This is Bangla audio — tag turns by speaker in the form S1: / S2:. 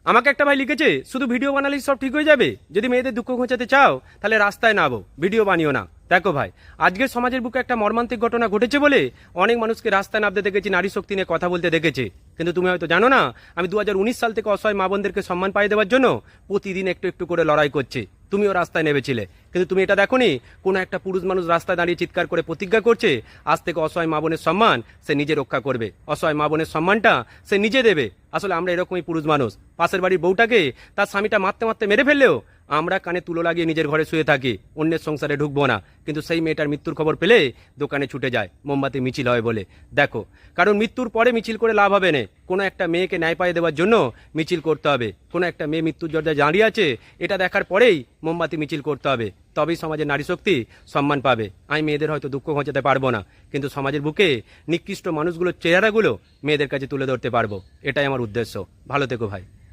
S1: আমাকে একটা ভাই লিখেছে, শুধু ভিডিও বানালেই সব ঠিক হয়ে যাবে? যদি মেয়েদের দুঃখ ঘোচাতে চাও তাহলে রাস্তায় নামো, ভিডিও বানিও না। দেখো ভাই, আজকের সমাজের বুকে একটা মর্মান্তিক ঘটনা ঘটেছে বলে অনেক মানুষকে রাস্তায় নামতে দেখেছি, নারী শক্তি নিয়ে কথা বলতে দেখেছে। কিন্তু তুমি হয়তো জানো না, আমি 2019 সাল থেকে অসহায় মা বোনদেরকে সম্মান পাইয়ে দেওয়ার জন্য প্রতিদিন একটু একটু করে লড়াই করছি। তুমিও রাস্তায় নেমেছিলে, কিন্তু তুমি এটা দেখোনি কোনো একটা পুরুষ মানুষ রাস্তায় দাঁড়িয়ে চিৎকার করে প্রতিজ্ঞা করছে আজ থেকে অসহায় মা বোনের সম্মান সে নিজে রক্ষা করবে, অসহায় মা বোনের সম্মানটা সে নিজে দেবে। আসলে আমরা এরকমই পুরুষ মানুষ। পাশের বাড়ির বউটাকে তার স্বামীটা মারতে মারতে মেরে ফেললেও আমরা কানে তুলো লাগিয়ে নিজের ঘরে শুয়ে থাকি, অন্যের সংসারে ঢুকবো না। কিন্তু সেই মেয়েটার মৃত্যুর খবর পেলে দোকানে ছুটে যায়, মোমবাতি মিছিল হয় বলে। দেখো, কারণ মৃত্যুর পরে মিছিল করে লাভ হবে না। কোনো একটা মেয়েকে ন্যায় পাইয়ে দেওয়ার জন্য মিছিল করতে হবে। কোনো একটা মেয়ে মৃত্যুর দরজায় দাঁড়িয়ে আছে, এটা দেখার পরেই মোমবাতি মিছিল করতে হবে, তবেই সমাজের নারী শক্তি সম্মান পাবে। আমি মেয়েদের হয়তো দুঃখ ঘোচাতে পারবো না, কিন্তু সমাজের বুকে নিকৃষ্ট মানুষগুলোর চেহারাগুলো মেয়েদের কাছে তুলে ধরতে পারবো। এটাই আমার উদ্দেশ্য। ভালো থেকো ভাই।